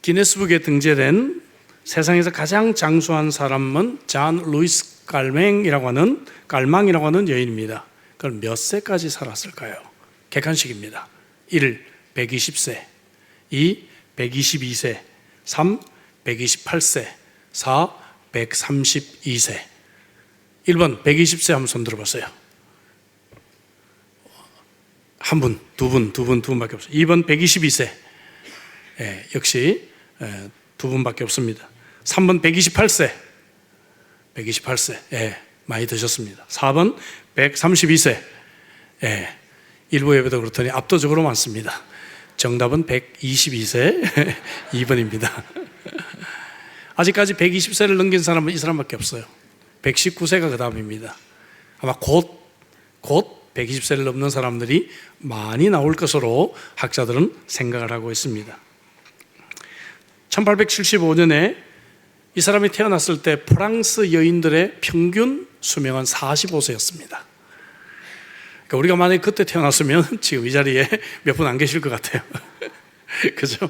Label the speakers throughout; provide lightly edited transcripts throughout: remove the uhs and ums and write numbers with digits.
Speaker 1: 기네스북에 등재된 세상에서 가장 장수한 사람은 잔 루이스 깔맹이라고 하는 여인입니다. 그럼 몇 세까지 살았을까요? 객관식입니다. 1. 120세 2. 122세 3. 128세 4. 132세 1번 120세 한번 손 들어보세요. 한 분, 두 분밖에 없어요. 2번 122세 역시 두 분밖에 없습니다. 3번 128세 많이 드셨습니다. 4번 132세 일부 예배도 그렇더니 압도적으로 많습니다. 정답은 122세 2번입니다. 아직까지 120세를 넘긴 사람은 이 사람밖에 없어요. 119세가 그 다음입니다. 아마 곧 120세를 넘는 사람들이 많이 나올 것으로 학자들은 생각을 하고 있습니다. 1875년에 이 사람이 태어났을 때 프랑스 여인들의 평균 수명은 45세였습니다. 그러니까 우리가 만약에 그때 태어났으면 지금 이 자리에 몇 분 안 계실 것 같아요. 그죠?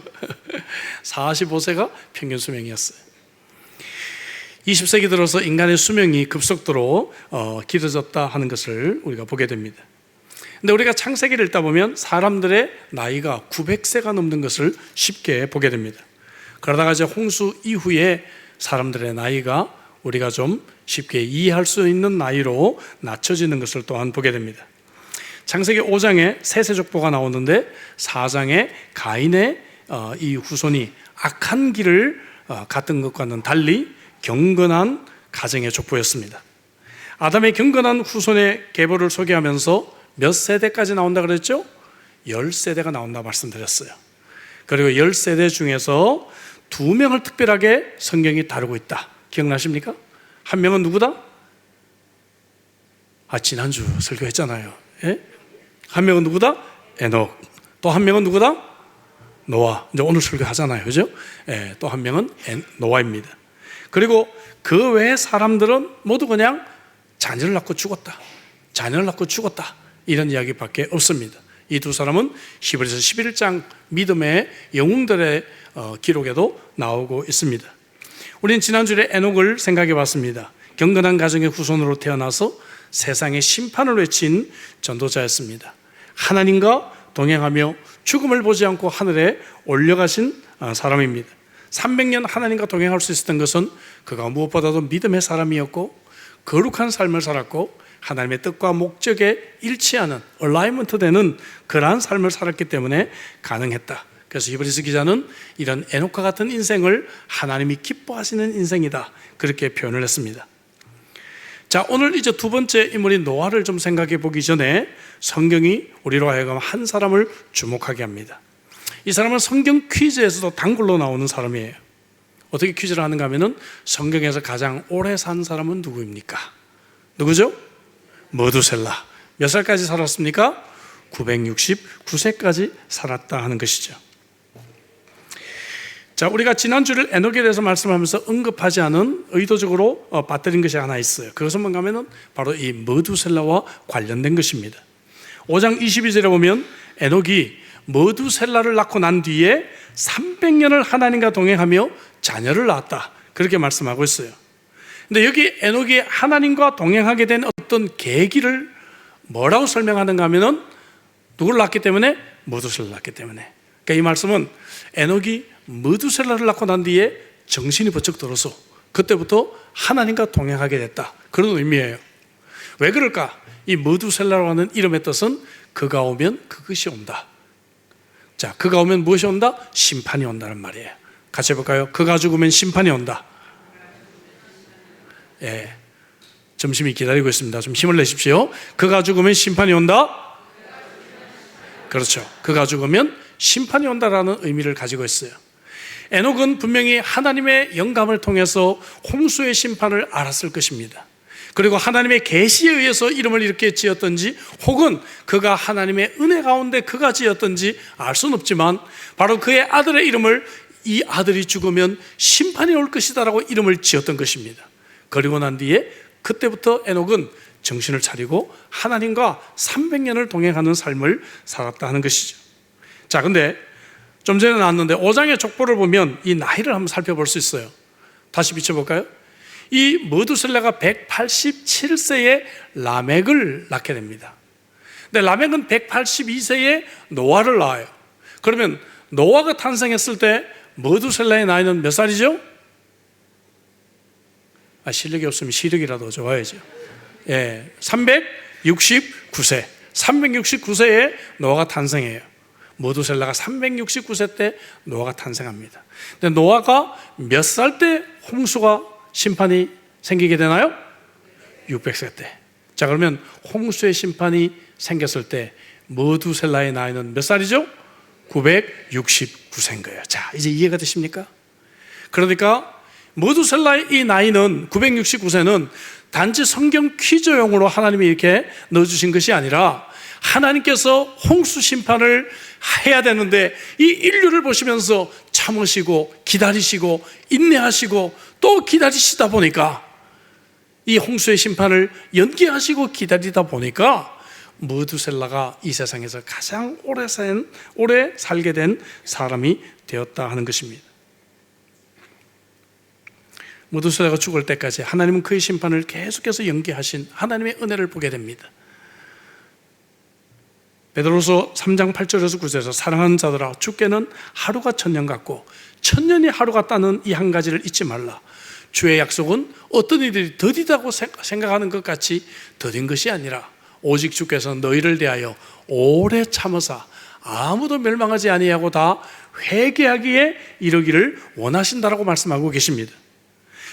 Speaker 1: 45세가 평균 수명이었어요. 20세기 들어서 인간의 수명이 급속도로 길어졌다 하는 것을 우리가 보게 됩니다. 근데 우리가 창세기를 읽다 보면 사람들의 나이가 900세가 넘는 것을 쉽게 보게 됩니다. 그러다가 이제 홍수 이후에 사람들의 나이가 우리가 좀 쉽게 이해할 수 있는 나이로 낮춰지는 것을 또한 보게 됩니다. 창세기 5장에 세세족보가 나오는데 4장에 가인의 이 후손이 악한 길을 갔던 것과는 달리 경건한 가정의 족보였습니다. 아담의 경건한 후손의 계보를 소개하면서 몇 세대까지 나온다 그랬죠? 10세대가 나온다 말씀드렸어요. 그리고 10세대 중에서 2명을 특별하게 성경이 다루고 있다. 기억나십니까? 한 명은 누구다? 지난주 설교했잖아요. 예? 한 명은 누구다? 에녹. 또 한 명은 누구다? 노아. 이제 오늘 설교하잖아요. 그죠? 예, 또 한 명은 노아입니다. 그리고 그 외의 사람들은 모두 그냥 자녀를 낳고 죽었다. 이런 이야기밖에 없습니다. 이 두 사람은 히브리서 11장 믿음의 영웅들의 기록에도 나오고 있습니다. 우리는 지난주에 에녹을 생각해 봤습니다. 경건한 가정의 후손으로 태어나서 세상의 심판을 외친 전도자였습니다. 하나님과 동행하며 죽음을 보지 않고 하늘에 올려가신 사람입니다. 300년 하나님과 동행할 수 있었던 것은 그가 무엇보다도 믿음의 사람이었고 거룩한 삶을 살았고 하나님의 뜻과 목적에 일치하는 얼라이먼트 되는 그러한 삶을 살았기 때문에 가능했다. 그래서 히브리서 기자는 이런 에녹과 같은 인생을 하나님이 기뻐하시는 인생이다, 그렇게 표현을 했습니다. 자, 오늘 이제 두 번째 인물인 노아를 좀 생각해 보기 전에 성경이 우리로 하여금 한 사람을 주목하게 합니다. 이 사람은 성경 퀴즈에서도 단골로 나오는 사람이에요. 어떻게 퀴즈를 하는가 하면은 성경에서 가장 오래 산 사람은 누구입니까? 누구죠? 머두셀라. 몇 살까지 살았습니까? 969세까지 살았다 하는 것이죠. 자, 우리가 지난주를 에녹에 대해서 말씀하면서 언급하지 않은 의도적으로 빠뜨린 것이 하나 있어요. 그것은 뭔가 하면은 바로 이 머두셀라와 관련된 것입니다. 5장 22절에 보면 에녹이 머두셀라를 낳고 난 뒤에 300년을 하나님과 동행하며 자녀를 낳았다, 그렇게 말씀하고 있어요. 근데 여기 에녹이 하나님과 동행하게 된 어떤 계기를 뭐라고 설명하는가 하면은 누구를 낳기 때문에? 머두셀라를 낳기 때문에. 그러니까 이 말씀은 에녹이 머두셀라를 낳고 난 뒤에 정신이 번쩍 들어서 그때부터 하나님과 동행하게 됐다, 그런 의미예요. 왜 그럴까? 이 머두셀라라고 하는 이름의 뜻은 그가 오면 그것이 온다. 자, 그가 오면 무엇이 온다? 심판이 온다는 말이에요. 같이 해볼까요? 그가 죽으면 심판이 온다. 예, 점심이 기다리고 있습니다. 좀 힘을 내십시오. 그가 죽으면 심판이 온다. 그렇죠. 그가 죽으면 심판이 온다라는 의미를 가지고 있어요. 에녹은 분명히 하나님의 영감을 통해서 홍수의 심판을 알았을 것입니다. 그리고 하나님의 계시에 의해서 이름을 이렇게 지었던지 혹은 그가 하나님의 은혜 가운데 그가 지었던지 알 수는 없지만 바로 그의 아들의 이름을 이 아들이 죽으면 심판이 올 것이다라고 이름을 지었던 것입니다. 그리고 난 뒤에 그때부터 에녹은 정신을 차리고 하나님과 300년을 동행하는 삶을 살았다 하는 것이죠. 자, 근데 좀 전에 나왔는데 5장의 족보를 보면 이 나이를 한번 살펴볼 수 있어요. 다시 비춰볼까요? 이 머두셀라가 187세에 라멕을 낳게 됩니다. 근데 라멕은 182세에 노아를 낳아요. 그러면 노아가 탄생했을 때 머두셀라의 나이는 몇 살이죠? 실력이 없으면 시력이라도 좋아야죠. 369세. 369세에 노아가 탄생해요. 머두셀라가 369세 때 노아가 탄생합니다. 근데 노아가 몇 살 때 홍수가 심판이 생기게 되나요? 600세 때. 자, 그러면 홍수의 심판이 생겼을 때 머두셀라의 나이는 몇 살이죠? 969세인 거예요. 자, 이제 이해가 되십니까? 그러니까 머두셀라의 이 나이는 969세는 단지 성경 퀴즈용으로 하나님이 이렇게 넣어주신 것이 아니라 하나님께서 홍수 심판을 해야 되는데 이 인류를 보시면서 참으시고 기다리시고 인내하시고 또 기다리시다 보니까 이 홍수의 심판을 연기하시고 기다리다 보니까 머두셀라가 이 세상에서 가장 오래 살게 된 사람이 되었다 하는 것입니다. 머두셀라가 죽을 때까지 하나님은 그의 심판을 계속해서 연기하신 하나님의 은혜를 보게 됩니다. 베드로서 3장 8절에서 9절에서 사랑하는 자들아, 주께는 하루가 천년 같고 천년이 하루 같다는 이 한 가지를 잊지 말라. 주의 약속은 어떤 이들이 더디다고 생각하는 것 같이 더딘 것이 아니라 오직 주께서 너희를 대하여 오래 참으사 아무도 멸망하지 아니하고 다 회개하기에 이르기를 원하신다라고 말씀하고 계십니다.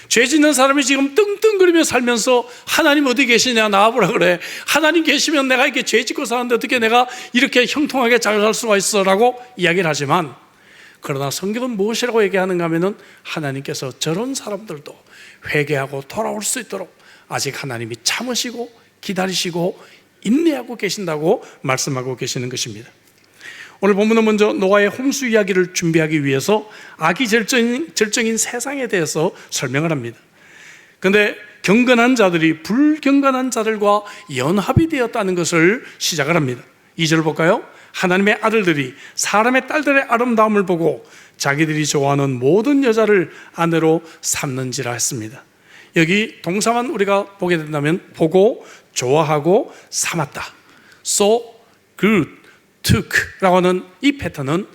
Speaker 1: 죄 짓는 사람이 지금 끙끙거리며 살면서 하나님 어디 계시냐 나와보라 그래. 하나님 계시면 내가 이렇게 죄 짓고 사는데 어떻게 내가 이렇게 형통하게 잘 살 수가 있어 라고 이야기를 하지만, 그러나 성경은 무엇이라고 얘기하는가 하면은 하나님께서 저런 사람들도 회개하고 돌아올 수 있도록 아직 하나님이 참으시고 기다리시고 인내하고 계신다고 말씀하고 계시는 것입니다. 오늘 본문은 먼저 노아의 홍수 이야기를 준비하기 위해서 악이 절정인 세상에 대해서 설명을 합니다. 그런데 경건한 자들이 불경건한 자들과 연합이 되었다는 것을 시작을 합니다. 2절 볼까요? 하나님의 아들들이 사람의 딸들의 아름다움을 보고 자기들이 좋아하는 모든 여자를 아내로 삼는지라 했습니다. 여기 동사만 우리가 보게 된다면 보고 좋아하고 삼았다. So good, took 라고 하는 이 패턴은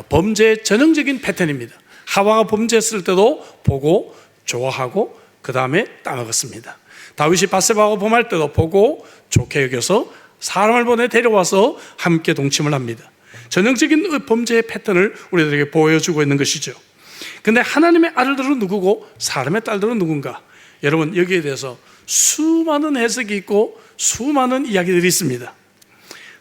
Speaker 1: 범죄의 전형적인 패턴입니다. 하와가 범죄했을 때도 보고 좋아하고 그 다음에 따먹었습니다. 다윗이 밧세바하고 범할 때도 보고 좋게 여겨서 사람을 보내 데려와서 함께 동침을 합니다. 전형적인 범죄의 패턴을 우리들에게 보여주고 있는 것이죠. 그런데 하나님의 아들들은 누구고 사람의 딸들은 누군가? 여러분, 여기에 대해서 수많은 해석이 있고 수많은 이야기들이 있습니다.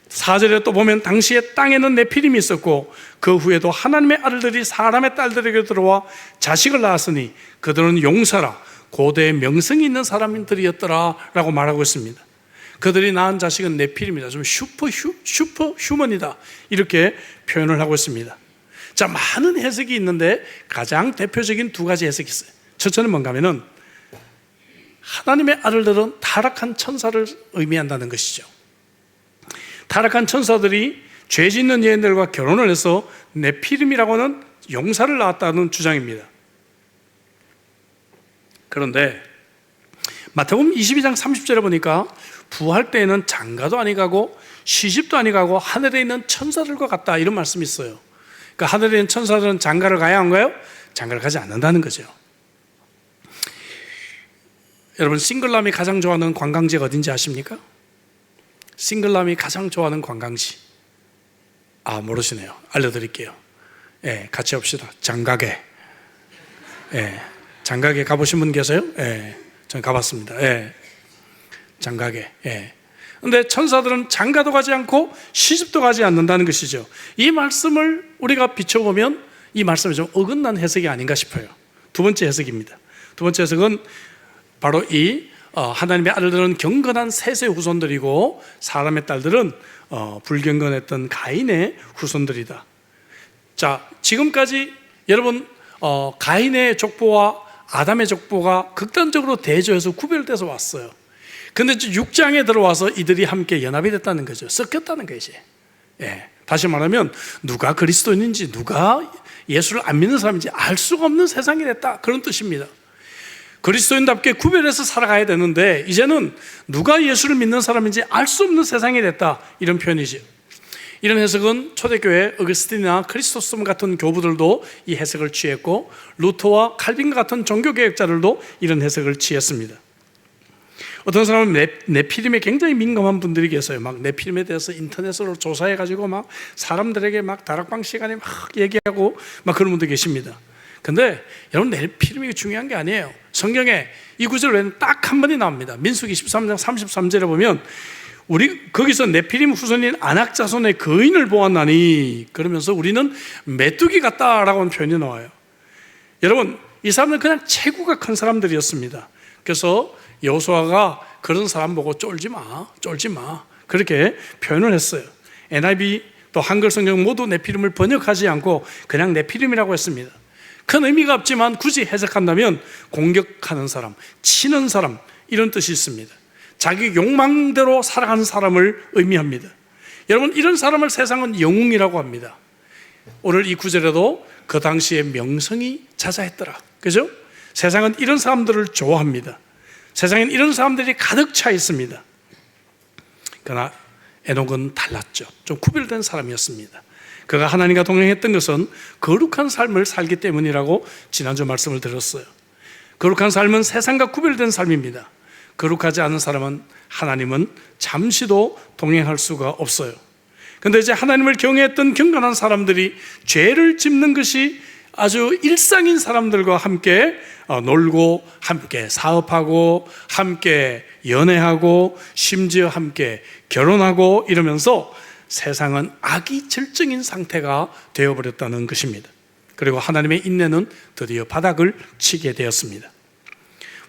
Speaker 1: 4절에 또 보면 당시에 땅에는 네피림이 있었고 그 후에도 하나님의 아들들이 사람의 딸들에게 들어와 자식을 낳았으니 그들은 용사라 고대의 명성이 있는 사람들이었더라 라고 말하고 있습니다. 그들이 낳은 자식은 네피림이다. 좀 슈퍼 휴먼이다. 이렇게 표현을 하고 있습니다. 자, 많은 해석이 있는데 가장 대표적인 두 가지 해석이 있어요. 첫째는 뭔가 하면은 하나님의 아들들은 타락한 천사를 의미한다는 것이죠. 타락한 천사들이 죄 짓는 여인들과 결혼을 해서 네피림이라고 하는 용사를 낳았다는 주장입니다. 그런데 마태복음 22장 30절에 보니까 부활 때에는 장가도 아니 가고 시집도 아니 가고 하늘에 있는 천사들과 같다 이런 말씀이 있어요. 그러니까 하늘에 있는 천사들은 장가를 가야 한가요? 장가를 가지 않는다는 거죠. 여러분, 싱글남이 가장 좋아하는 관광지가 어딘지 아십니까? 싱글남이 가장 좋아하는 관광지, 모르시네요. 알려드릴게요. 같이 합시다. 장가게. 장가게 가보신 분 계세요? 전 가봤습니다. 장가게. 근데 천사들은 장가도 가지 않고 시집도 가지 않는다는 것이죠. 이 말씀을 우리가 비춰보면 이 말씀이 좀 어긋난 해석이 아닌가 싶어요. 두 번째 해석입니다. 두 번째 해석은 바로 이 하나님의 아들들은 경건한 셋의 후손들이고 사람의 딸들은 불경건했던 가인의 후손들이다. 자, 지금까지 여러분 가인의 족보와 아담의 족보가 극단적으로 대조해서 구별돼서 왔어요. 근데 6장에 들어와서 이들이 함께 연합이 됐다는 거죠. 섞였다는 거죠. 다시 말하면 누가 그리스도인인지 누가 예수를 안 믿는 사람인지 알 수가 없는 세상이 됐다, 그런 뜻입니다. 그리스도인답게 구별해서 살아가야 되는데 이제는 누가 예수를 믿는 사람인지 알 수 없는 세상이 됐다, 이런 표현이죠. 이런 해석은 초대교회 어거스틴이나 크리스토스톰 같은 교부들도 이 해석을 취했고, 루터와 칼빈 같은 종교개혁자들도 이런 해석을 취했습니다. 어떤 사람은 네피림에 굉장히 민감한 분들이 계세요. 막 네피림에 대해서 인터넷으로 조사해가지고 막 사람들에게 막 다락방 시간에 막 얘기하고 막 그런 분들 계십니다. 근데 여러분, 네피림이 중요한 게 아니에요. 성경에 이 구절 외에는 딱 한 번이 나옵니다. 민수기 13장 33절에 보면 우리 거기서 네피림 후손인 아낙 자손의 거인을 보았나니, 그러면서 우리는 메뚜기 같다라고 하는 표현이 나와요. 여러분, 이 사람들은 그냥 체구가 큰 사람들이었습니다. 그래서 여호수아가 그런 사람 보고 쫄지 마 그렇게 표현을 했어요. NIV 또 한글 성경 모두 네피림을 번역하지 않고 그냥 네피림이라고 했습니다. 큰 의미가 없지만 굳이 해석한다면 공격하는 사람, 치는 사람, 이런 뜻이 있습니다. 자기 욕망대로 살아가는 사람을 의미합니다. 여러분, 이런 사람을 세상은 영웅이라고 합니다. 오늘 이 구절에도 그 당시에 명성이 자자했더라, 그죠? 세상은 이런 사람들을 좋아합니다. 세상엔 이런 사람들이 가득 차 있습니다. 그러나 에녹은 달랐죠. 좀 구별된 사람이었습니다. 그가 하나님과 동행했던 것은 거룩한 삶을 살기 때문이라고 지난주 말씀을 드렸어요. 거룩한 삶은 세상과 구별된 삶입니다. 거룩하지 않은 사람은 하나님은 잠시도 동행할 수가 없어요. 그런데 이제 하나님을 경외했던 경건한 사람들이 죄를 짓는 것이 아주 일상인 사람들과 함께 놀고, 함께 사업하고, 함께 연애하고, 심지어 함께 결혼하고 이러면서 세상은 악이 절정인 상태가 되어버렸다는 것입니다. 그리고 하나님의 인내는 드디어 바닥을 치게 되었습니다.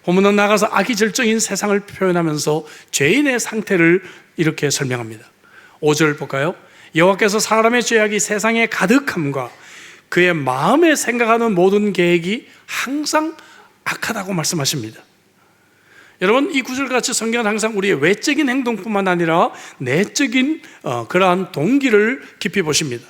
Speaker 1: 본문은 나가서 악이 절정인 세상을 표현하면서 죄인의 상태를 이렇게 설명합니다. 5절 볼까요? 여호와께서 사람의 죄악이 세상에 가득함과 그의 마음에 생각하는 모든 계획이 항상 악하다고 말씀하십니다. 여러분, 이 구절같이 성경은 항상 우리의 외적인 행동뿐만 아니라 내적인 그러한 동기를 깊이 보십니다.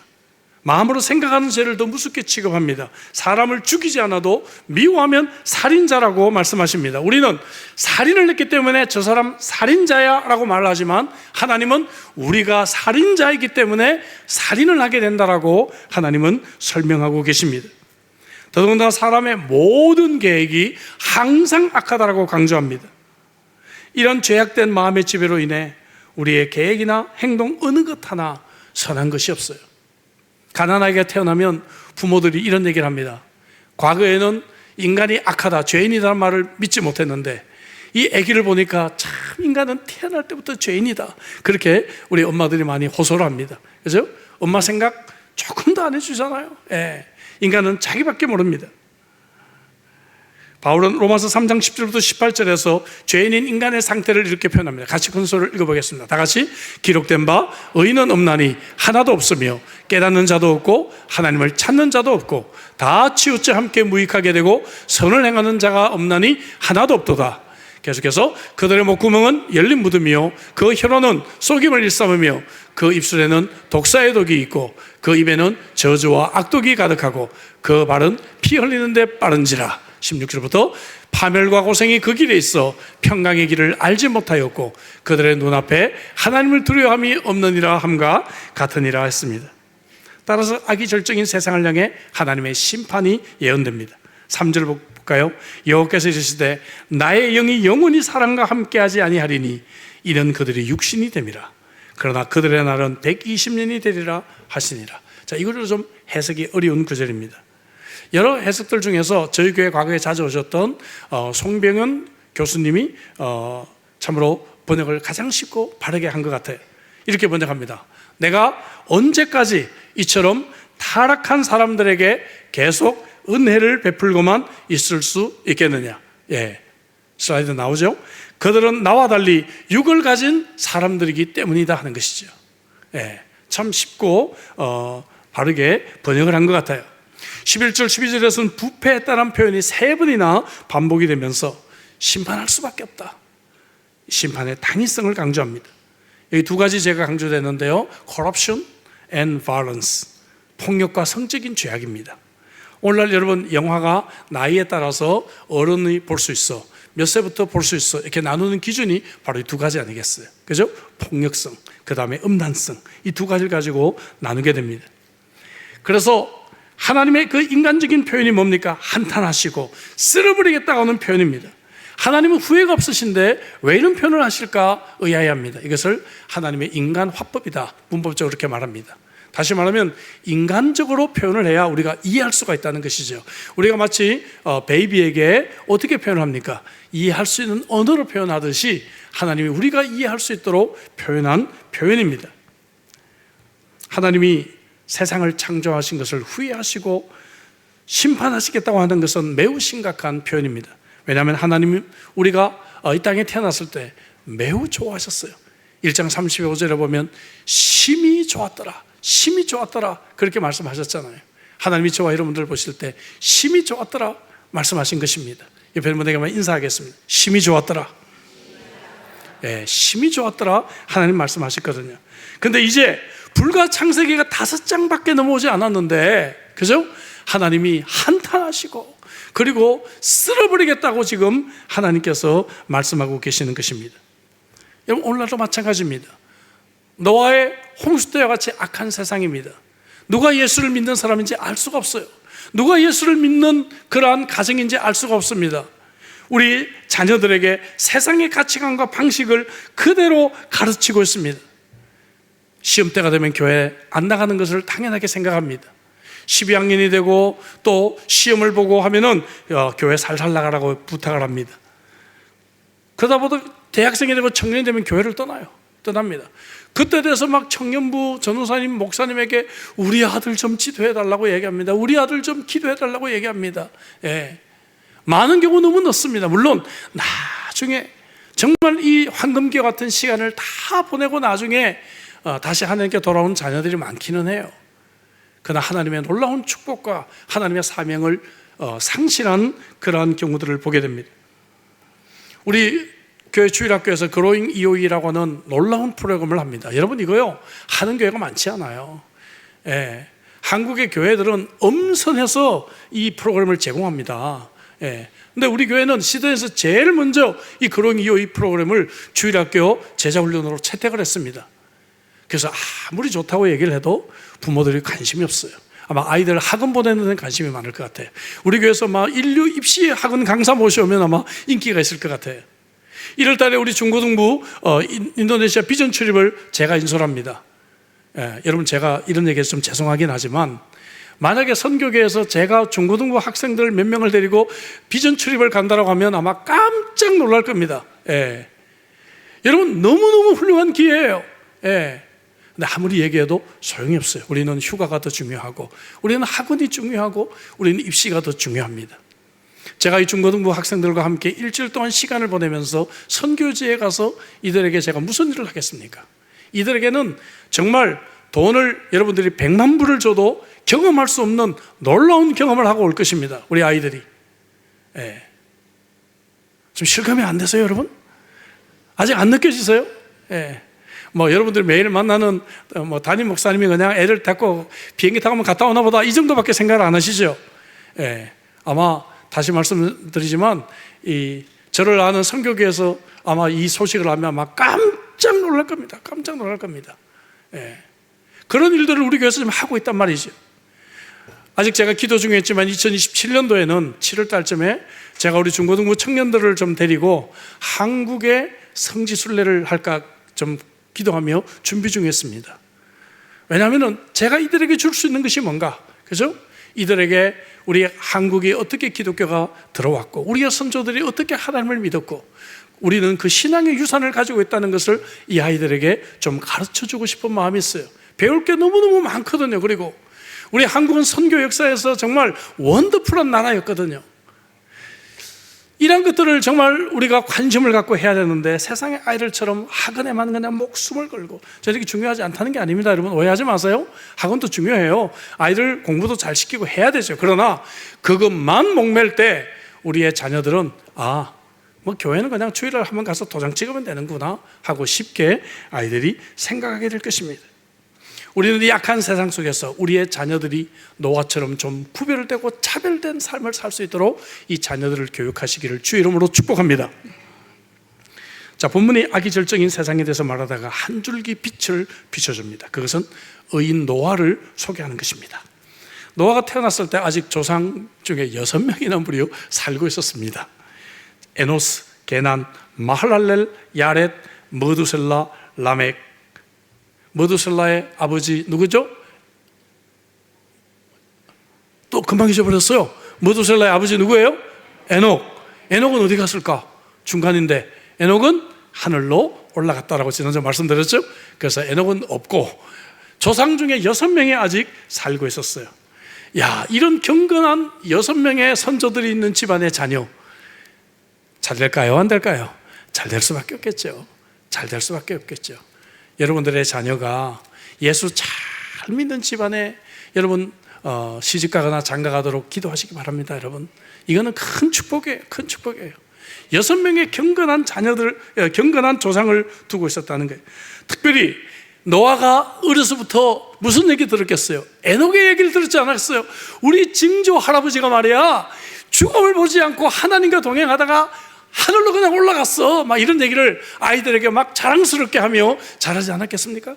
Speaker 1: 마음으로 생각하는 죄를 더 무섭게 취급합니다. 사람을 죽이지 않아도 미워하면 살인자라고 말씀하십니다. 우리는 살인을 했기 때문에 저 사람 살인자야 라고 말하지만 하나님은 우리가 살인자이기 때문에 살인을 하게 된다라고 하나님은 설명하고 계십니다. 더더군다나 사람의 모든 계획이 항상 악하다라고 강조합니다. 이런 죄악된 마음의 지배로 인해 우리의 계획이나 행동 어느 것 하나 선한 것이 없어요. 가난하게 태어나면 부모들이 이런 얘기를 합니다. 과거에는 인간이 악하다, 죄인이라는 말을 믿지 못했는데 이 아기를 보니까 참 인간은 태어날 때부터 죄인이다, 그렇게 우리 엄마들이 많이 호소를 합니다. 그죠? 엄마 생각 조금도 안 해주잖아요. 인간은 자기밖에 모릅니다. 바울은 로마서 3장 10절부터 18절에서 죄인인 인간의 상태를 이렇게 표현합니다. 같이 큰 소리를 읽어보겠습니다. 다 같이. 기록된 바 의인은 없나니 하나도 없으며 깨닫는 자도 없고 하나님을 찾는 자도 없고 다 치우쳐 함께 무익하게 되고 선을 행하는 자가 없나니 하나도 없도다. 계속해서 그들의 목구멍은 열린 무덤이요 그 혀로는 속임을 일삼으며 그 입술에는 독사의 독이 있고 그 입에는 저주와 악독이 가득하고 그 발은 피 흘리는 데 빠른지라. 16절부터 파멸과 고생이 그 길에 있어 평강의 길을 알지 못하였고 그들의 눈앞에 하나님을 두려워함이 없느니라 함과 같으니라 했습니다. 따라서 악이 절정인 세상을 향해 하나님의 심판이 예언됩니다. 3절 볼까요? 여호와께서 이르시되 나의 영이 영원히 사람과 함께하지 아니하리니 이는 그들이 육신이 됨이라. 그러나 그들의 날은 120년이 되리라 하시니라. 자, 이거를 좀 해석이 어려운 구절입니다. 여러 해석들 중에서 저희 교회 과거에 자주 오셨던 송병은 교수님이 참으로 번역을 가장 쉽고 바르게 한 것 같아요. 이렇게 번역합니다. 내가 언제까지 이처럼 타락한 사람들에게 계속 은혜를 베풀고만 있을 수 있겠느냐. 슬라이드 나오죠? 그들은 나와 달리 육을 가진 사람들이기 때문이다 하는 것이죠. 참 쉽고 바르게 번역을 한 것 같아요. 11절 12절에서는 부패했다는 표현이 3번이나 반복이 되면서 심판할 수밖에 없다, 심판의 당위성을 강조합니다. 여기 두 가지 제가 강조됐는데요, corruption and violence. 폭력과 성적인 죄악입니다. 오늘날 여러분 영화가 나이에 따라서 어른이 볼 수 있어, 몇 세부터 볼 수 있어, 이렇게 나누는 기준이 바로 이 두 가지 아니겠어요? 그죠? 폭력성, 그 다음에 음란성, 이 두 가지를 가지고 나누게 됩니다. 그래서 하나님의 그 인간적인 표현이 뭡니까? 한탄하시고 쓸어버리겠다고 하는 표현입니다. 하나님은 후회가 없으신데 왜 이런 표현을 하실까 의아해합니다. 이것을 하나님의 인간 화법이다, 문법적으로 그렇게 말합니다. 다시 말하면 인간적으로 표현을 해야 우리가 이해할 수가 있다는 것이죠. 우리가 마치 베이비에게 어떻게 표현을 합니까? 이해할 수 있는 언어로 표현하듯이 하나님이 우리가 이해할 수 있도록 표현한 표현입니다. 하나님이 세상을 창조하신 것을 후회하시고 심판하시겠다고 하는 것은 매우 심각한 표현입니다. 왜냐하면 하나님은 우리가 이 땅에 태어났을 때 매우 좋아하셨어요. 1장 35절에 보면 심히 좋았더라, 심히 좋았더라, 그렇게 말씀하셨잖아요. 하나님이 저와 여러분들 보실 때 심히 좋았더라 말씀하신 것입니다. 옆에 분에게만 인사하겠습니다. 심히 좋았더라. 네, 심히 좋았더라 하나님 말씀하셨거든요. 근데 이제 불과 창세기가 5장밖에 넘어오지 않았는데, 그죠? 하나님이 한탄하시고 그리고 쓸어버리겠다고 지금 하나님께서 말씀하고 계시는 것입니다. 여러분, 오늘날도 마찬가지입니다. 노아의 홍수 때와 같이 악한 세상입니다. 누가 예수를 믿는 사람인지 알 수가 없어요. 누가 예수를 믿는 그러한 가정인지 알 수가 없습니다. 우리 자녀들에게 세상의 가치관과 방식을 그대로 가르치고 있습니다. 시험 때가 되면 교회 안 나가는 것을 당연하게 생각합니다. 12학년이 되고 또 시험을 보고 하면은 교회 살살 나가라고 부탁을 합니다. 그러다 보다 대학생이 되고 청년이 되면 교회를 떠납니다. 그때 돼서 막 청년부 전도사님 목사님에게 우리 아들 좀 기도해달라고 얘기합니다. 우리 아들 좀 기도해달라고 얘기합니다. 예. 많은 경우 너무 늦습니다. 물론 나중에 정말 이 황금기와 같은 시간을 다 보내고 나중에 다시 하나님께 돌아온 자녀들이 많기는 해요. 그러나 하나님의 놀라운 축복과 하나님의 사명을 상실한 그러한 경우들을 보게 됩니다. 우리 교회 주일학교에서 그로잉 EOE라고 하는 놀라운 프로그램을 합니다. 여러분, 이거요 하는 교회가 많지 않아요. 예. 한국의 교회들은 엄선해서 이 프로그램을 제공합니다. 예. 근데 우리 교회는 시대에서 제일 먼저 이 그로잉 EOE 프로그램을 주일학교 제자훈련으로 채택을 했습니다. 그래서 아무리 좋다고 얘기를 해도 부모들이 관심이 없어요. 아마 아이들 학원 보내는 데는 관심이 많을 것 같아요. 우리 교회에서 막 인류 입시 학원 강사 모셔오면 아마 인기가 있을 것 같아요. 1월 달에 우리 중고등부 인도네시아 비전 출입을 제가 인솔합니다. 예, 여러분, 제가 이런 얘기해서 좀 죄송하긴 하지만 만약에 선교계에서 제가 중고등부 학생들 몇 명을 데리고 비전 출입을 간다고 하면 아마 깜짝 놀랄 겁니다. 예. 여러분, 너무너무 훌륭한 기회예요. 예. 근데 아무리 얘기해도 소용이 없어요. 우리는 휴가가 더 중요하고, 우리는 학원이 중요하고, 우리는 입시가 더 중요합니다. 제가 이 중고등부 학생들과 함께 일주일 동안 시간을 보내면서 선교지에 가서 이들에게 제가 무슨 일을 하겠습니까? 이들에게는 정말 돈을 여러분들이 100만 불을 줘도 경험할 수 없는 놀라운 경험을 하고 올 것입니다. 우리 아이들이. 예. 좀 실감이 안 되세요, 여러분? 아직 안 느껴지세요? 예. 여러분들 매일 만나는 담임 목사님이 그냥 애들 데리고 비행기 타고 갔다 오나 보다, 이 정도밖에 생각을 안 하시죠? 예. 아마 다시 말씀드리지만 저를 아는 선교계에서 아마 이 소식을 알면 아마 깜짝 놀랄 겁니다. 깜짝 놀랄 겁니다. 예. 그런 일들을 우리 교회에서 좀 하고 있단 말이죠. 아직 제가 기도 중에 있지만 2027년도에는 7월 달쯤에 제가 우리 중고등부 청년들을 좀 데리고 한국에 성지순례를 할까 좀 기도하며 준비 중에 있습니다. 왜냐하면 제가 이들에게 줄 수 있는 것이 뭔가, 그죠? 이들에게 우리 한국이 어떻게 기독교가 들어왔고, 우리의 선조들이 어떻게 하나님을 믿었고, 우리는 그 신앙의 유산을 가지고 있다는 것을 이 아이들에게 좀 가르쳐주고 싶은 마음이 있어요. 배울 게 너무너무 많거든요. 그리고 우리 한국은 선교 역사에서 정말 원더풀한 나라였거든요. 이런 것들을 정말 우리가 관심을 갖고 해야 되는데, 세상의 아이들처럼 학원에만 그냥 목숨을 걸고, 저렇게 중요하지 않다는 게 아닙니다. 여러분, 오해하지 마세요. 학원도 중요해요. 아이들 공부도 잘 시키고 해야 되죠. 그러나 그것만 목맬 때 우리의 자녀들은 교회는 그냥 주일날 한번 가서 도장 찍으면 되는구나 하고 쉽게 아이들이 생각하게 될 것입니다. 우리는 이 약한 세상 속에서 우리의 자녀들이 노아처럼 좀 구별되고 차별된 삶을 살 수 있도록 이 자녀들을 교육하시기를 주의 이름으로 축복합니다. 자, 본문이 악의절정인 세상에 대해서 말하다가 한 줄기 빛을 비춰줍니다. 그것은 의인 노아를 소개하는 것입니다. 노아가 태어났을 때 아직 조상 중에 6명이나 무려 살고 있었습니다. 에노스, 게난, 마할랄렐, 야렛, 머두셀라, 라멕. 머두셀라의 아버지 누구죠? 또 금방 잊어버렸어요. 머두셀라의 아버지 누구예요? 에녹. 에녹은 어디 갔을까? 중간인데 에녹은 하늘로 올라갔다라고 지난주에 말씀드렸죠. 그래서 에녹은 없고 조상 중에 6명이 아직 살고 있었어요. 야, 이런 경건한 6명의 선조들이 있는 집안의 자녀, 잘 될까요? 안 될까요? 잘 될 수밖에 없겠죠. 잘 될 수밖에 없겠죠. 여러분들의 자녀가 예수 잘 믿는 집안에 여러분 시집가거나 장가가도록 기도하시기 바랍니다. 여러분, 이거는 큰 축복이에요. 큰 축복이에요. 6명의 경건한 자녀들, 경건한 조상을 두고 있었다는 거예요. 특별히 노아가 어려서부터 무슨 얘기 들었겠어요? 에녹의 얘기를 들었지 않았어요? 우리 증조 할아버지가 말이야, 죽음을 보지 않고 하나님과 동행하다가 하늘로 그냥 올라갔어. 막 이런 얘기를 아이들에게 막 자랑스럽게 하며 잘하지 않았겠습니까?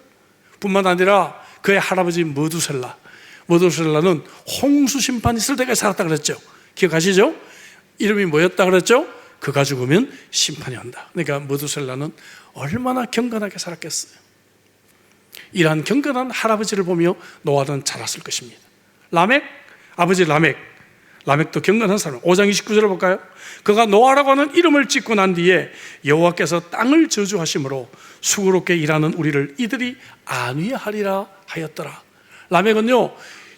Speaker 1: 뿐만 아니라 그의 할아버지 머두셀라는 홍수 심판 있을 때까지 살았다 그랬죠. 기억하시죠? 이름이 뭐였다 그랬죠? 그가 죽으면 심판이 온다. 그러니까 머두셀라는 얼마나 경건하게 살았겠어요. 이러한 경건한 할아버지를 보며 노아는 자랐을 것입니다. 아버지 라멕도 경건한 사람. 5장 29절을 볼까요? 그가 노아라고 하는 이름을 짓고 난 뒤에 여호와께서 땅을 저주하심으로 수고롭게 일하는 우리를 이들이 안위하리라 하였더라. 라멕은요,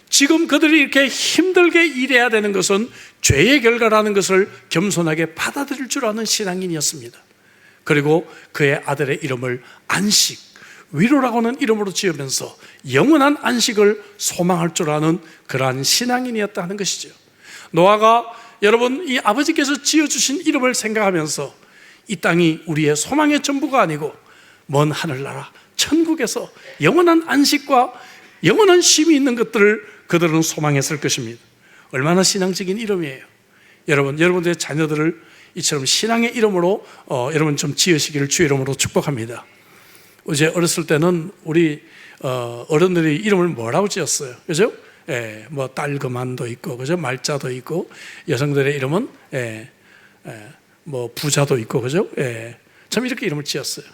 Speaker 1: 지금 그들이 이렇게 힘들게 일해야 되는 것은 죄의 결과라는 것을 겸손하게 받아들일 줄 아는 신앙인이었습니다. 그리고 그의 아들의 이름을 안식, 위로라고 하는 이름으로 지으면서 영원한 안식을 소망할 줄 아는 그러한 신앙인이었다 하는 것이죠. 노아가 여러분 이 아버지께서 지어주신 이름을 생각하면서 이 땅이 우리의 소망의 전부가 아니고 먼 하늘나라 천국에서 영원한 안식과 영원한 쉼이 있는 것들을 그들은 소망했을 것입니다. 얼마나 신앙적인 이름이에요. 여러분들의 자녀들을 이처럼 신앙의 이름으로 여러분 좀 지으시기를 주의 이름으로 축복합니다. 어제 어렸을 때는 우리 어른들이 이름을 뭐라고 지었어요? 그죠? 예, 뭐 딸그만도 있고, 그죠? 말자도 있고, 여성들의 이름은 뭐 부자도 있고, 그죠? 참 이렇게 이름을 지었어요.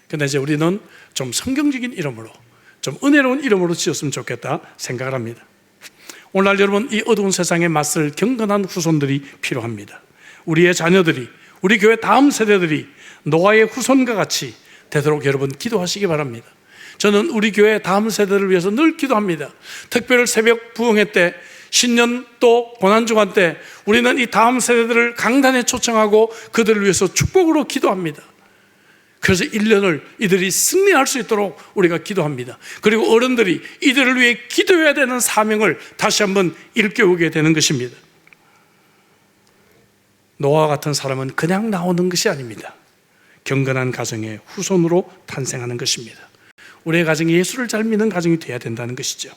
Speaker 1: 근데 이제 우리는 좀 성경적인 이름으로, 좀 은혜로운 이름으로 지었으면 좋겠다 생각을 합니다. 오늘날 여러분, 이 어두운 세상에 맞설 경건한 후손들이 필요합니다. 우리의 자녀들이, 우리 교회 다음 세대들이 노아의 후손과 같이 되도록 여러분 기도하시기 바랍니다. 저는 우리 교회 다음 세대를 위해서 늘 기도합니다. 특별 새벽 부흥회 때, 신년 또 고난주간 때 우리는 이 다음 세대들을 강단에 초청하고 그들을 위해서 축복으로 기도합니다. 그래서 1년을 이들이 승리할 수 있도록 우리가 기도합니다. 그리고 어른들이 이들을 위해 기도해야 되는 사명을 다시 한번 일깨우게 되는 것입니다. 노아와 같은 사람은 그냥 나오는 것이 아닙니다. 경건한 가정의 후손으로 탄생하는 것입니다. 우리의 가정이 예수를 잘 믿는 가정이 되어야 된다는 것이죠.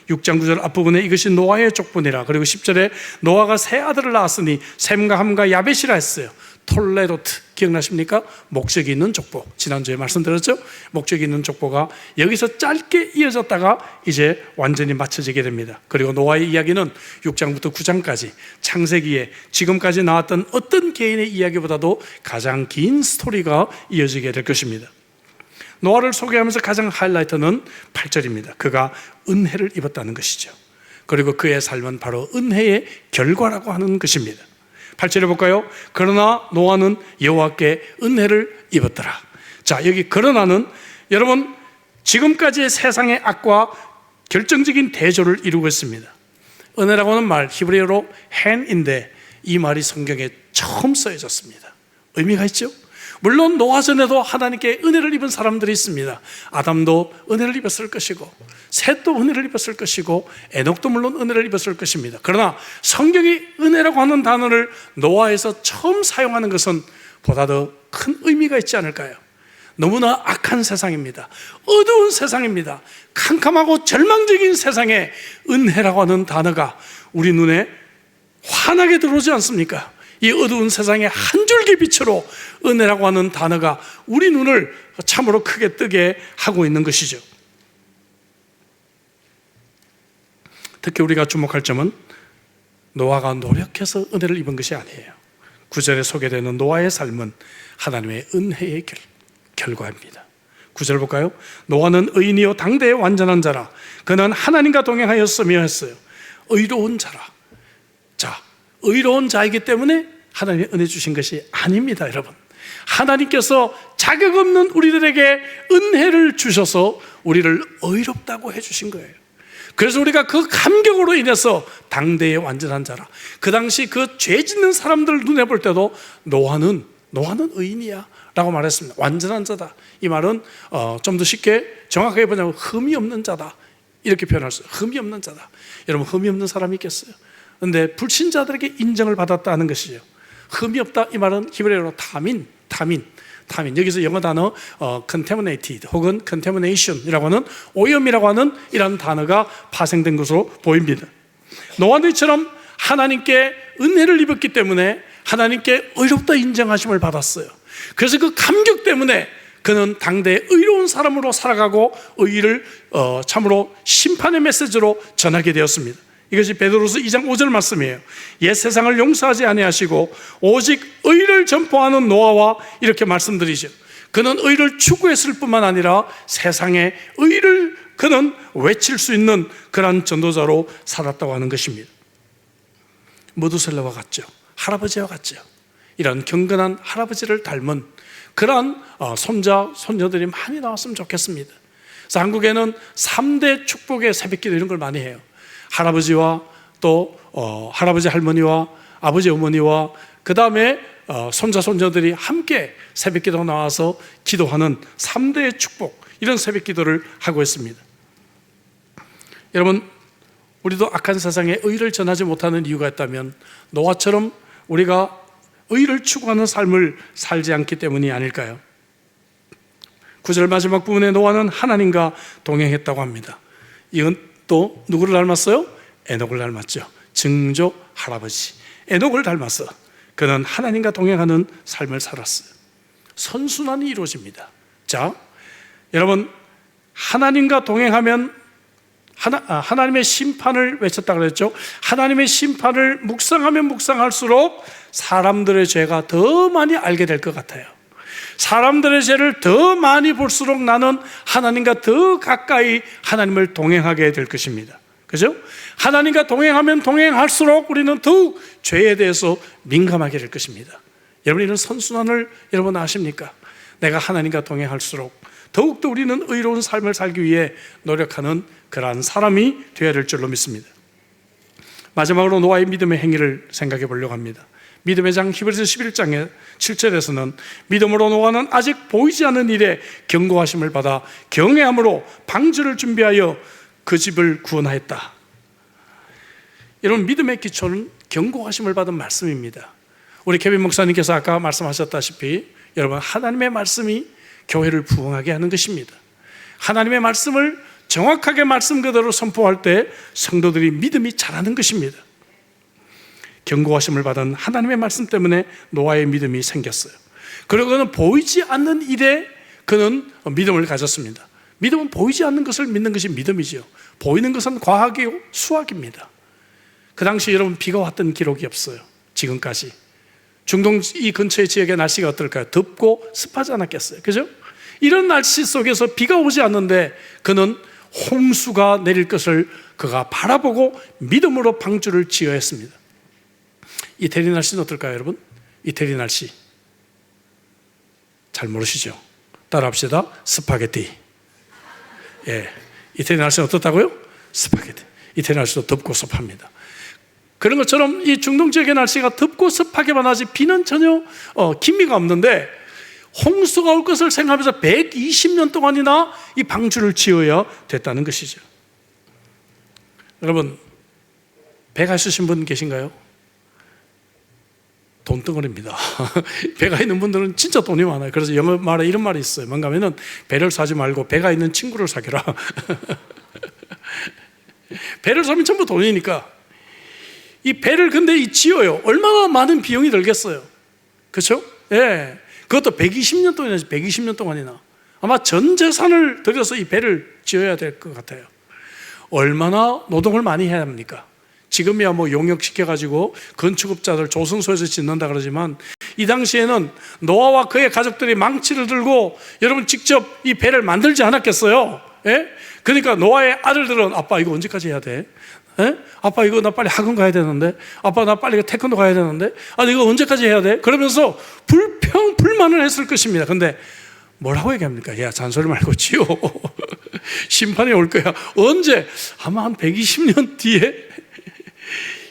Speaker 1: 6장 9절 앞부분에 이것이 노아의 족보니라. 그리고 10절에 노아가 세 아들을 낳았으니 셈과 함과 야벳이라 했어요. 톨레로트 기억나십니까? 목적이 있는 족보. 지난주에 말씀드렸죠? 목적이 있는 족보가 여기서 짧게 이어졌다가 이제 완전히 맞춰지게 됩니다. 그리고 노아의 이야기는 6장부터 9장까지 창세기에 지금까지 나왔던 어떤 개인의 이야기보다도 가장 긴 스토리가 이어지게 될 것입니다. 노아를 소개하면서 가장 하이라이트는 8절입니다. 그가 은혜를 입었다는 것이죠. 그리고 그의 삶은 바로 은혜의 결과라고 하는 것입니다. 8절에 볼까요? 그러나 노아는 여호와께 은혜를 입었더라. 자, 여기 그러나는 여러분 지금까지의 세상의 악과 결정적인 대조를 이루고 있습니다. 은혜라고 하는 말 히브리어로 헨인데 이 말이 성경에 처음 쓰여졌습니다. 의미가 있죠? 물론 노아 전에도 하나님께 은혜를 입은 사람들이 있습니다. 아담도 은혜를 입었을 것이고 셋도 은혜를 입었을 것이고 에녹도 물론 은혜를 입었을 것입니다. 그러나 성경이 은혜라고 하는 단어를 노아에서 처음 사용하는 것은 보다 더 큰 의미가 있지 않을까요? 너무나 악한 세상입니다. 어두운 세상입니다. 캄캄하고 절망적인 세상에 은혜라고 하는 단어가 우리 눈에 환하게 들어오지 않습니까? 이 어두운 세상에 한 줄기 빛으로 은혜라고 하는 단어가 우리 눈을 참으로 크게 뜨게 하고 있는 것이죠. 특히 우리가 주목할 점은 노아가 노력해서 은혜를 입은 것이 아니에요. 9절에 소개되는 노아의 삶은 하나님의 은혜의 결과입니다. 9절 볼까요? 노아는 의인이요 당대의 완전한 자라. 그는 하나님과 동행하였으며 했어요. 의로운 자라. 자, 의로운 자이기 때문에 하나님이 은혜 주신 것이 아닙니다, 여러분. 하나님께서 자격 없는 우리들에게 은혜를 주셔서 우리를 의롭다고 해주신 거예요. 그래서 우리가 그 감격으로 인해서 당대의 완전한 자라. 그 당시 그 죄 짓는 사람들 눈에 볼 때도 노아는 의인이야 라고 말했습니다. 완전한 자다. 이 말은 좀 더 쉽게 정확하게 보자면 흠이 없는 자다 이렇게 표현할 수 있어요. 흠이 없는 자다. 여러분, 흠이 없는 사람이 있겠어요? 그런데 불신자들에게 인정을 받았다는 것이죠. 흠이 없다 이 말은 히브리어로 타민. 여기서 영어 단어 contaminated 혹은 contamination이라고 하는 오염이라고 하는 이런 단어가 파생된 것으로 보입니다. 노아들처럼 하나님께 은혜를 입었기 때문에 하나님께 의롭다 인정하심을 받았어요. 그래서 그 감격 때문에 그는 당대의 의로운 사람으로 살아가고 의의를 참으로 심판의 메시지로 전하게 되었습니다. 이것이 베드로서 2장 5절 말씀이에요. 옛 세상을 용서하지 아니하시고 오직 의를 전포하는 노아와 이렇게 말씀드리죠. 그는 의를 추구했을 뿐만 아니라 세상에 의를 그는 외칠 수 있는 그러한 전도자로 살았다고 하는 것입니다. 모두셀라와 같죠. 할아버지와 같죠. 이런 경건한 할아버지를 닮은 그러한 손자, 손녀들이 많이 나왔으면 좋겠습니다. 그래서 한국에는 3대 축복의 새벽기도 이런 걸 많이 해요. 할아버지와 또 할아버지 할머니와 아버지 어머니와 그 다음에 손자 손녀들이 함께 새벽기도 나와서 기도하는 3대의 축복, 이런 새벽기도를 하고 있습니다. 여러분, 우리도 악한 세상에 의를 전하지 못하는 이유가 있다면 노아처럼 우리가 의를 추구하는 삶을 살지 않기 때문이 아닐까요? 9절 마지막 부분에 노아는 하나님과 동행했다고 합니다. 이건 또 누구를 닮았어요? 에녹을 닮았죠. 증조 할아버지 에녹을 닮았어. 그는 하나님과 동행하는 삶을 살았어요. 선순환이 이루어집니다. 자, 여러분, 하나님과 동행하면 하나님의 심판을 외쳤다 그랬죠. 하나님의 심판을 묵상하면 묵상할수록 사람들의 죄가 더 많이 알게 될 것 같아요. 사람들의 죄를 더 많이 볼수록 나는 하나님과 더 가까이 하나님을 동행하게 될 것입니다. 그죠? 하나님과 동행하면 동행할수록 우리는 더욱 죄에 대해서 민감하게 될 것입니다. 여러분, 이런 선순환을 여러분 아십니까? 내가 하나님과 동행할수록 더욱더 우리는 의로운 삶을 살기 위해 노력하는 그러한 사람이 되어야 될 줄로 믿습니다. 마지막으로 노아의 믿음의 행위를 생각해 보려고 합니다. 믿음의 장 히브리서 11장의 7절에서는 믿음으로 노아는 아직 보이지 않는 일에 경고하심을 받아 경외함으로 방주를 준비하여 그 집을 구원하였다. 여러분, 믿음의 기초는 경고하심을 받은 말씀입니다. 우리 케빈 목사님께서 아까 말씀하셨다시피 여러분, 하나님의 말씀이 교회를 부흥하게 하는 것입니다. 하나님의 말씀을 정확하게 말씀 그대로 선포할 때 성도들이 믿음이 자라는 것입니다. 경고하심을 받은 하나님의 말씀 때문에 노아의 믿음이 생겼어요. 그리고 그는 보이지 않는 일에 그는 믿음을 가졌습니다. 믿음은 보이지 않는 것을 믿는 것이 믿음이죠. 보이는 것은 과학이고 수학입니다. 그 당시 여러분, 비가 왔던 기록이 없어요. 지금까지. 중동 이 근처의 지역의 날씨가 어떨까요? 덥고 습하지 않았겠어요? 그죠? 이런 날씨 속에서 비가 오지 않는데 그는 홍수가 내릴 것을 그가 바라보고 믿음으로 방주를 지어야 했습니다. 이태리 날씨는 어떨까요, 여러분? 이태리 날씨 잘 모르시죠? 따라합시다. 스파게티. 예, 이태리 날씨는 어떻다고요? 스파게티. 이태리 날씨도 덥고 습합니다. 그런 것처럼 이 중동 지역의 날씨가 덥고 습하게만 하지 비는 전혀 기미가 없는데 홍수가 올 것을 생각하면서 120년 동안이나 이 방주를 지어야 됐다는 것이죠. 여러분, 배가 있으신 분 계신가요? 돈덩어리입니다. 배가 있는 분들은 진짜 돈이 많아요. 그래서 영어 말에 이런 말이 있어요. 뭔가 하면은 배를 사지 말고 배가 있는 친구를 사귀라. 배를 사면 전부 돈이니까. 이 배를 근데 지어요. 얼마나 많은 비용이 들겠어요. 그렇죠? 예. 그것도 120년 동안이나 120년 동안이나 아마 전 재산을 들여서 이 배를 지어야 될 것 같아요. 얼마나 노동을 많이 해야 합니까? 지금이야 뭐 용역시켜가지고 건축업자들 조성소에서 짓는다 그러지만 이 당시에는 노아와 그의 가족들이 망치를 들고 여러분 직접 이 배를 만들지 않았겠어요? 예? 그러니까 노아의 아들들은 아빠 이거 언제까지 해야 돼? 예? 아빠 이거 나 빨리 학원 가야 되는데, 아빠 나 빨리 태권도 가야 되는데, 아니 이거 언제까지 해야 돼? 그러면서 불만을 했을 것입니다. 근데 뭐라고 얘기합니까? 야 잔소리 말고 지어. 심판이 올 거야. 언제? 아마 한 120년 뒤에.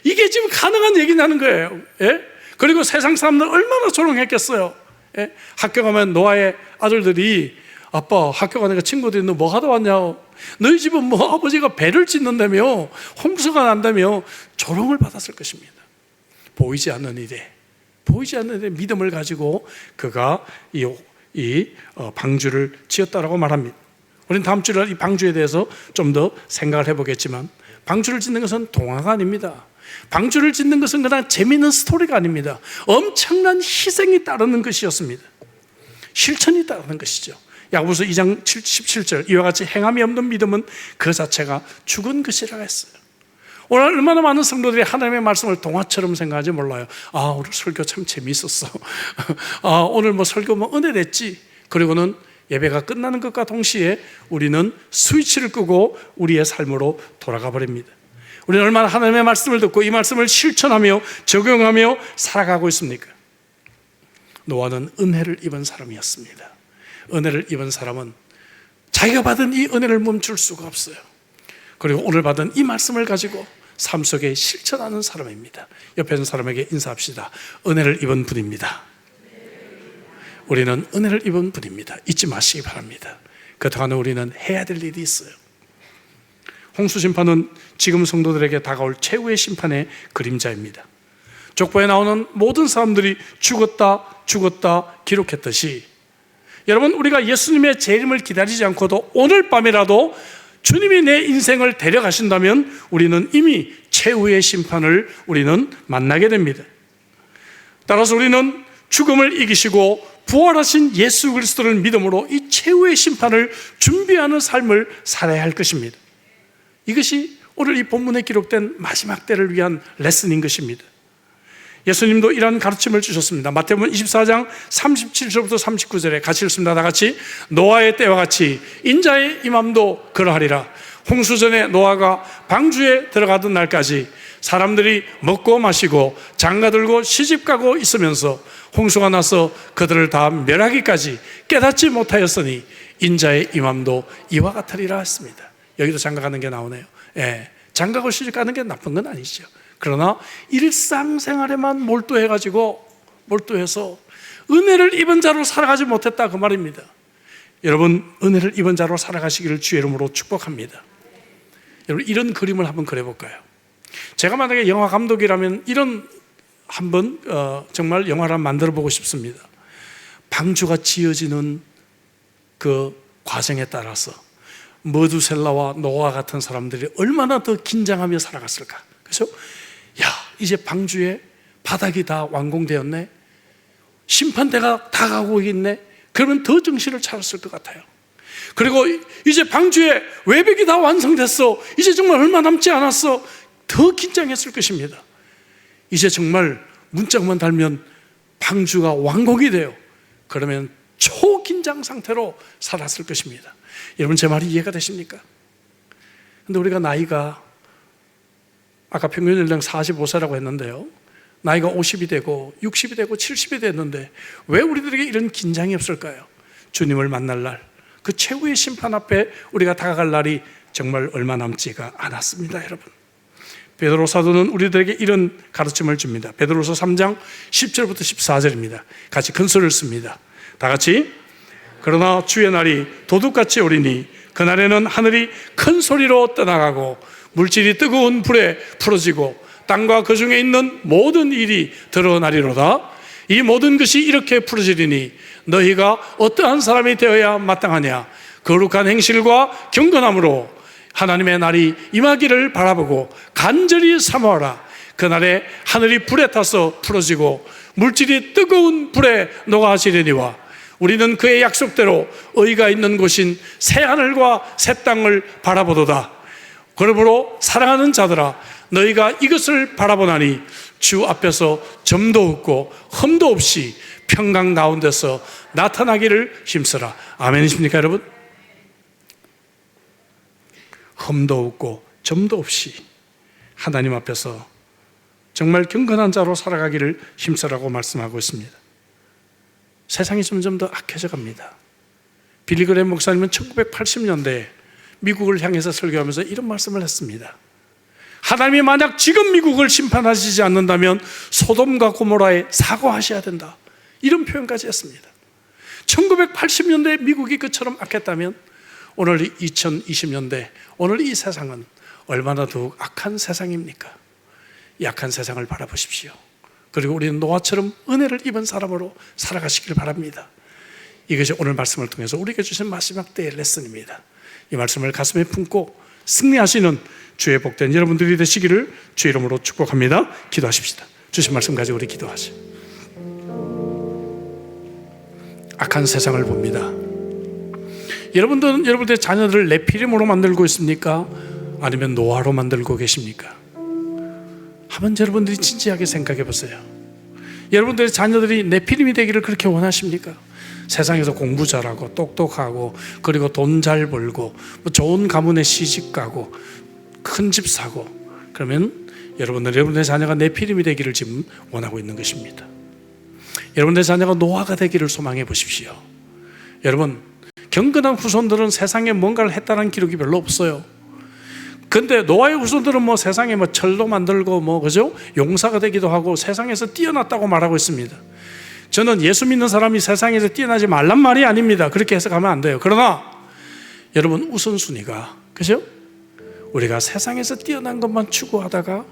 Speaker 1: 이게 지금 가능한 얘기냐는 거예요. 예? 그리고 세상 사람들 얼마나 조롱했겠어요. 예? 학교 가면 노아의 아들들이 아빠 학교 가니까 친구들이 너 뭐 하다 왔냐? 너희 집은 뭐 아버지가 배를 짓는다며 홍수가 난다며 조롱을 받았을 것입니다. 보이지 않는 일에 믿음을 가지고 그가 이 방주를 지었다라고 말합니다. 우리는 다음 주에 이 방주에 대해서 좀 더 생각을 해보겠지만 방주를 짓는 것은 동화가 아닙니다. 방주를 짓는 것은 그냥 재미있는 스토리가 아닙니다. 엄청난 희생이 따르는 것이었습니다. 실천이 따르는 것이죠. 야고보서 2장 17절 이와 같이 행함이 없는 믿음은 그 자체가 죽은 것이라 했어요. 오늘 얼마나 많은 성도들이 하나님의 말씀을 동화처럼 생각하지 몰라요. 아 오늘 설교 참 재미있었어. 아 오늘 뭐 설교 뭐 은혜 됐지. 그리고는 예배가 끝나는 것과 동시에 우리는 스위치를 끄고 우리의 삶으로 돌아가 버립니다. 우리는 얼마나 하나님의 말씀을 듣고 이 말씀을 실천하며 적용하며 살아가고 있습니까? 노아는 은혜를 입은 사람이었습니다. 은혜를 입은 사람은 자기가 받은 이 은혜를 멈출 수가 없어요. 그리고 오늘 받은 이 말씀을 가지고 삶 속에 실천하는 사람입니다. 옆에 있는 사람에게 인사합시다. 은혜를 입은 분입니다. 우리는 은혜를 입은 분입니다. 잊지 마시기 바랍니다. 그동안 우리는 해야 될 일이 있어요. 홍수 심판은 지금 성도들에게 다가올 최후의 심판의 그림자입니다. 족보에 나오는 모든 사람들이 죽었다 기록했듯이 여러분 우리가 예수님의 재림을 기다리지 않고도 오늘 밤이라도 주님이 내 인생을 데려가신다면 우리는 이미 최후의 심판을 우리는 만나게 됩니다. 따라서 우리는 죽음을 이기시고 부활하신 예수 그리스도를 믿음으로 이 최후의 심판을 준비하는 삶을 살아야 할 것입니다. 이것이 오늘 이 본문에 기록된 마지막 때를 위한 레슨인 것입니다. 예수님도 이런 가르침을 주셨습니다. 마태복음 24장 37절부터 39절에 같이 읽습니다. 다 같이 노아의 때와 같이 인자의 임함도 그러하리라. 홍수 전에 노아가 방주에 들어가던 날까지 사람들이 먹고 마시고 장가들고 시집가고 있으면서 홍수가 나서 그들을 다 멸하기까지 깨닫지 못하였으니 인자의 임함도 이와 같으리라 했습니다. 여기도 장가가는 게 나오네요. 예, 장가고 시집가는 게 나쁜 건 아니죠. 그러나 일상생활에만 몰두해서 은혜를 입은 자로 살아가지 못했다 그 말입니다. 여러분 은혜를 입은 자로 살아가시기를 주의 이름으로 축복합니다. 여러분 이런 그림을 한번 그려볼까요? 제가 만약에 영화 감독이라면 이런 한번 정말 영화를 만들어 보고 싶습니다. 방주가 지어지는 그 과정에 따라서 머두셀라와 노아 같은 사람들이 얼마나 더 긴장하며 살아갔을까. 그래서 야 이제 방주의 바닥이 다 완공되었네, 심판대가 다가오고 있네, 그러면 더 정신을 차렸을 것 같아요. 그리고 이제 방주의 외벽이 다 완성됐어, 이제 정말 얼마 남지 않았어, 더 긴장했을 것입니다. 이제 정말 문짝만 달면 방주가 완공이 돼요. 그러면 초긴장 상태로 살았을 것입니다. 여러분 제 말이 이해가 되십니까? 근데 우리가 나이가 아까 평균 연령 45세라고 했는데요, 나이가 50이 되고 60이 되고 70이 됐는데 왜 우리들에게 이런 긴장이 없을까요? 주님을 만날 날, 그 최후의 심판 앞에 우리가 다가갈 날이 정말 얼마 남지가 않았습니다. 여러분, 베드로 사도는 우리들에게 이런 가르침을 줍니다. 베드로서 3장 10절부터 14절입니다. 같이 큰 소리를 씁니다. 다 같이. 그러나 주의 날이 도둑같이 오리니 그날에는 하늘이 큰 소리로 떠나가고 물질이 뜨거운 불에 풀어지고 땅과 그 중에 있는 모든 일이 드러나리로다. 이 모든 것이 이렇게 풀어지리니 너희가 어떠한 사람이 되어야 마땅하냐. 거룩한 행실과 경건함으로 하나님의 날이 임하기를 바라보고 간절히 사모하라. 그날에 하늘이 불에 타서 풀어지고 물질이 뜨거운 불에 녹아지려니와 우리는 그의 약속대로 의가 있는 곳인 새하늘과 새 땅을 바라보도다. 그러므로 사랑하는 자들아, 너희가 이것을 바라보나니 주 앞에서 점도 없고 흠도 없이 평강 가운데서 나타나기를 힘쓰라. 아멘이십니까 여러분? 흠도 없고 점도 없이 하나님 앞에서 정말 경건한 자로 살아가기를 힘쓰라고 말씀하고 있습니다. 세상이 점점 더 악해져 갑니다. 빌리그레임 목사님은 1980년대에 미국을 향해서 설교하면서 이런 말씀을 했습니다. 하나님이 만약 지금 미국을 심판하시지 않는다면 소돔과 고모라에 사과하셔야 된다. 이런 표현까지 했습니다. 1980년대 미국이 그처럼 악했다면 오늘 2020년대 오늘 이 세상은 얼마나 더욱 악한 세상입니까? 이 악한 세상을 바라보십시오. 그리고 우리는 노아처럼 은혜를 입은 사람으로 살아가시길 바랍니다. 이것이 오늘 말씀을 통해서 우리에게 주신 마지막 때의 레슨입니다. 이 말씀을 가슴에 품고 승리하시는 주의 복된 여러분들이 되시기를 주의 이름으로 축복합니다. 기도하십시다. 주신 말씀 가지고 우리 기도하죠. 악한 세상을 봅니다. 여러분들의 자녀들을 네피림으로 만들고 있습니까? 아니면 노아로 만들고 계십니까? 한번 여러분들이 진지하게 생각해 보세요. 여러분들의 자녀들이 네피림이 되기를 그렇게 원하십니까? 세상에서 공부 잘하고 똑똑하고 그리고 돈 잘 벌고 좋은 가문에 시집 가고 큰 집 사고, 그러면 여러분들의 자녀가 네피림이 되기를 지금 원하고 있는 것입니다. 여러분들의 자녀가 노아가 되기를 소망해 보십시오. 여러분, 경건한 후손들은 세상에 뭔가를 했다는 기록이 별로 없어요. 근데 노아의 후손들은 세상에 철도 만들고 그죠? 용사가 되기도 하고 세상에서 뛰어났다고 말하고 있습니다. 저는 예수 믿는 사람이 세상에서 뛰어나지 말란 말이 아닙니다. 그렇게 해석하면 안 돼요. 그러나 여러분, 우선순위가 그죠? 우리가 세상에서 뛰어난 것만 추구하다가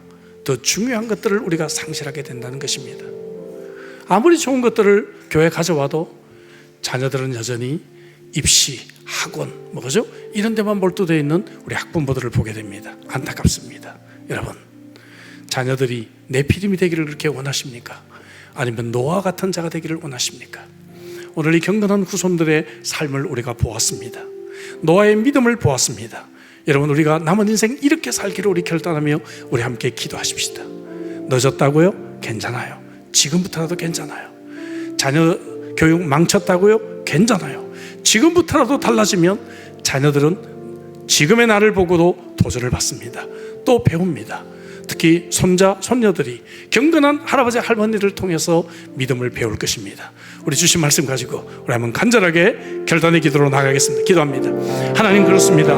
Speaker 1: 더 중요한 것들을 우리가 상실하게 된다는 것입니다. 아무리 좋은 것들을 교회에 가져와도 자녀들은 여전히 입시, 학원, 그죠? 이런 데만 몰두되어 있는 우리 학부모들을 보게 됩니다. 안타깝습니다. 여러분, 자녀들이 네피림이 되기를 그렇게 원하십니까? 아니면 노아 같은 자가 되기를 원하십니까? 오늘 이 경건한 후손들의 삶을 우리가 보았습니다. 노아의 믿음을 보았습니다. 여러분, 우리가 남은 인생 이렇게 살기를 우리 결단하며 우리 함께 기도하십시다. 늦었다고요? 괜찮아요. 지금부터라도 괜찮아요. 자녀 교육 망쳤다고요? 괜찮아요. 지금부터라도 달라지면 자녀들은 지금의 나를 보고도 도전을 받습니다. 또 배웁니다. 특히 손자, 손녀들이 경건한 할아버지, 할머니를 통해서 믿음을 배울 것입니다. 우리 주신 말씀 가지고 우리 한번 간절하게 결단의 기도로 나가겠습니다. 기도합니다. 하나님, 그렇습니다.